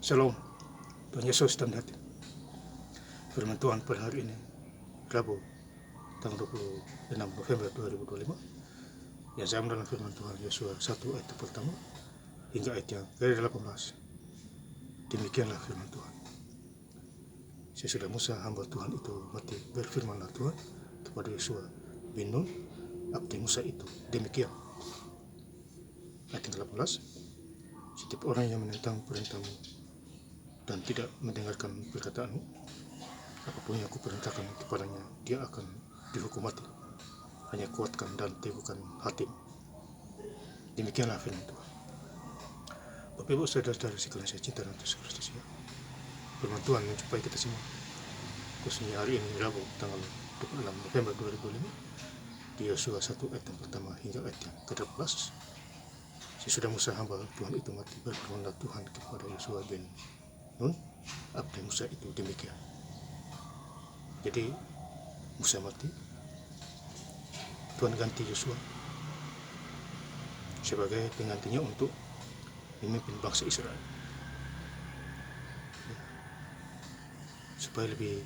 Shalom, Tuhan Yesus dan hati. Firman Tuhan pada hari ini, Rabu, tanggal 26 November 2025. Yang saya dalam firman Tuhan Yosua 1 ayat pertama hingga ayat yang ke-18. Demikianlah firman Tuhan. Sesudah Musa hamba Tuhan itu mati, berfirmanlah Tuhan kepada Yosua bin Nun, abdi Musa itu, demikian. Ayat 18. Setiap orang yang menentang perintahmu dan tidak mendengarkan perkataanmu, apapun yang kuperintahkan kepadanya, dia akan dihukum mati. Hanya kuatkan dan teguhkan hatimu. Demikianlah firman Tuhan. Bapak Ibu saudara-saudara sekalian saya cinta dan Yesus Kristus, ya. Firman Tuhan menjumpai kita semua, khususnya hari ini Rabu tanggal 26 November 2005 di Yosua 1 ayat yang pertama hingga ayat yang ke-18. Sesudah Musa hamba Tuhan itu mati, berfirmanlah Tuhan kepada Yosua bin Nun, abdi Musa itu, demikian. Jadi Musa mati, Tuhan ganti Yosua sebagai penggantinya untuk memimpin bangsa Israel, ya, supaya lebih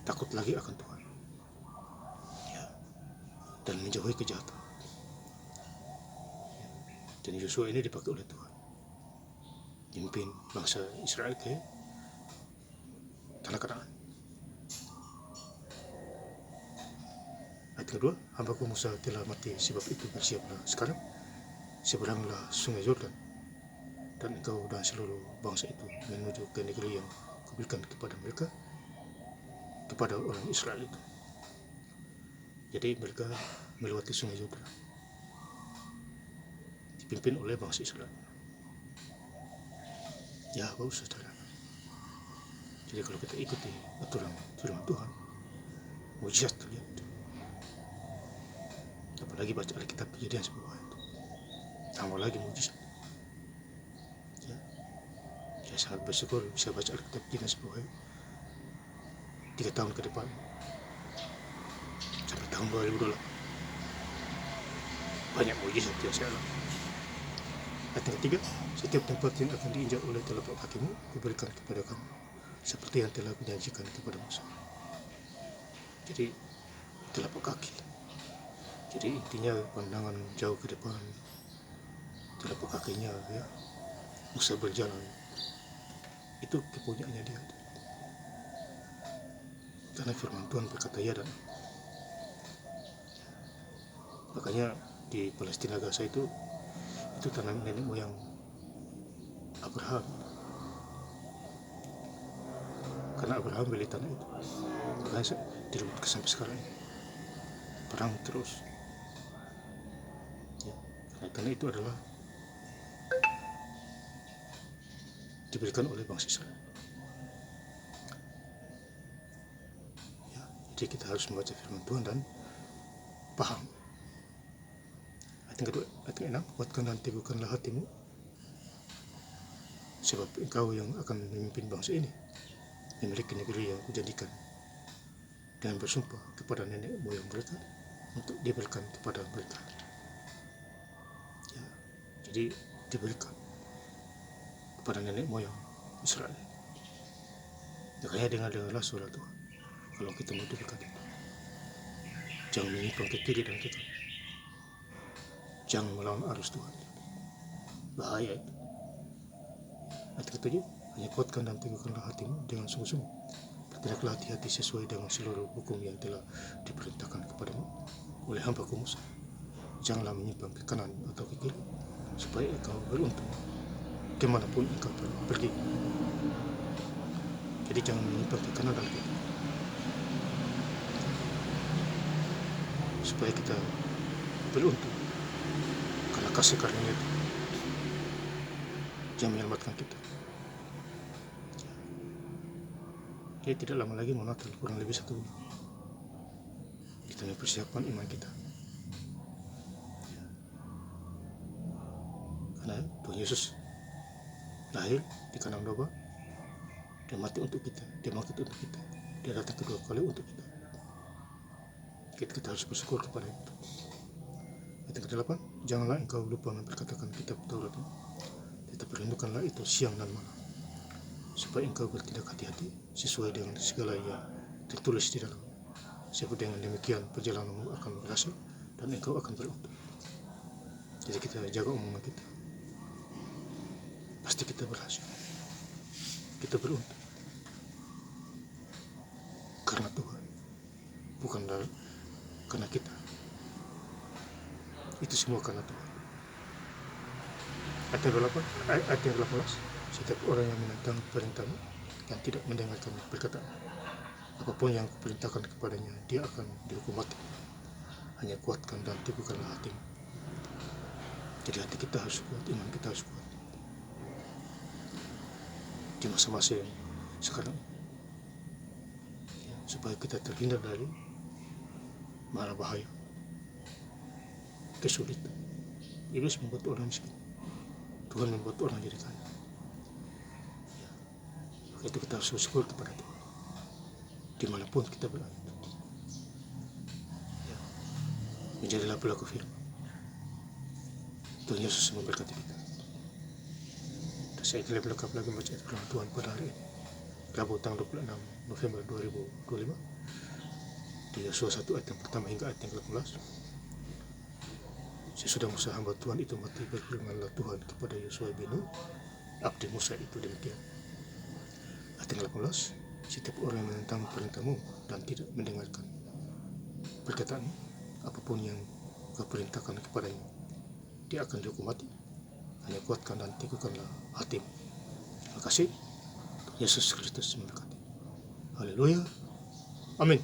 takut lagi akan Tuhan, ya, dan menjauhi kejahatan. Dan Yosua ini dipakai oleh Tuhan memimpin bangsa Israel ke tanah Kanaan. Ayat kedua, hambaku Musa telah mati, sebab itu bersiaplah sekarang, seberanglah sungai Yordan, dan engkau dan seluruh bangsa itu menuju ke negeri yang kuberikan kepada mereka, kepada orang Israel itu. Jadi mereka melewati sungai Yordan, dipimpin oleh bangsa Israel. Ya, bagus saudara. Jadi kalau kita ikuti aturan firman Tuhan, mujizat terjadi. Apalagi baca Alkitab Kejadian 10 ayat, tambah lagi mujizat. Ya, saya sangat bersyukur bisa baca Alkitab Kejadian 10 ayat 3 tahun ke depan sampai tahun 2028. Banyak mujizat yang saya alami. Ayat yang ketiga, setiap tempat yang akan diinjak oleh telapak kakimu, kuberikan kepada kamu, seperti yang telah kujanjikan kepada Musa. Jadi telapak kaki. Jadi intinya pandangan jauh ke depan, telapak kakinya, ya, Musa berjalan. Itu kepunyaannya dia. Karena firman Tuhan berkata ya dan. Makanya di Palestina Gaza itu tanah nenek moyang Abraham. Karena Abraham beli tanah itu, makanya direbut sampai sekarang. Perang terus. Ya, karena tanah itu adalah diberikan oleh bangsa Israel. Ya, jadi kita harus membaca firman Tuhan dan paham. Ayat yang kedua, ayat yang 6, kuatkan dan teguhkanlah hatimu, sebab engkau yang akan memimpin bangsa ini, memiliki negeri yang kujanjikan dengan bersumpah kepada nenek moyang mereka untuk diberikan kepada mereka. Ya, jadi diberikan kepada nenek moyang Israel. Makanya dengarlah suara Tuhan kalau kita mau dekat itu. Jangan menyimpang ke kiri dan ke kanan. Jangan melawan arus Tuhan. Bahaya itu. Ayat ketujuh, hanya kuatkan dan teguhkanlah hatimu dengan sungguh-sungguh. Bertindaklah hati-hati sesuai dengan seluruh hukum yang telah diperintahkan kepadamu oleh hambaku Musa. Janganlah menyimpang ke kanan atau ke kiri, supaya engkau beruntung kemanapun engkau pergi. Jadi jangan menyimpang ke kanan dan ke kiri, supaya kita beruntung, karena kasih karunia itu yang menyelamatkan kita. Jadi tidak lama lagi mau Natal, kurang lebih 1 bulan. Kita mempersiapkan iman kita. Karena Tuhan Yesus lahir di kandang domba, dia mati untuk kita, dia bangkit untuk kita, dia datang kedua kali untuk kita. Kita harus bersyukur kepada itu. Ayat ke-8, janganlah engkau lupa memperkatakan kitab Taurat, tetapi renungkanlah itu siang dan malam, supaya engkau bertindak hati-hati sesuai dengan segala yang tertulis di dalam. Sebab dengan demikian perjalananmu akan berhasil dan engkau akan beruntung. Jadi kita jaga omongan kita, pasti kita berhasil, kita beruntung karena Tuhan, bukan karena kita. Itu semua karena Tuhan. Ayat yang 18, setiap orang yang menentang perintahmu dan tidak mendengarkan perkataan, apapun yang kuperintahkan kepadanya, dia akan dihukum mati. Hanya kuatkan dan teguhkanlah hatimu. Jadi hati kita harus kuat, iman kita harus kuat di masa-masa yang sekarang, supaya kita terhindar dari mara bahaya, kesulitan. Iblis membuat orang miskin, Tuhan membuat orang jadi kaya. Maka itu kita harus bersyukur kepada Tuhan dimanapun kita berada. Menjadilah pelaku firman. Tuhan Yesus memberkati kita. Dan saya ingin lebih lengkap lagi membaca firman Tuhan pada hari ini, Rabu tanggal 26 November 2025, di Yosua 1 ayat yang pertama hingga ayat yang ke-18. Sesudah Musa hamba Tuhan itu mati, berfirmanlah Tuhan kepada Yosua bin Nun, abdi Musa itu demikian. Ayat yang 18, setiap orang yang menentang perintahmu dan tidak mendengarkan perkataanmu, apapun yang kau perintahkan kepadanya, dia akan dihukum mati. Hanya kuatkan dan teguhkanlah hatimu. Terima kasih. Yesus Kristus memberkati. Haleluya. Amin.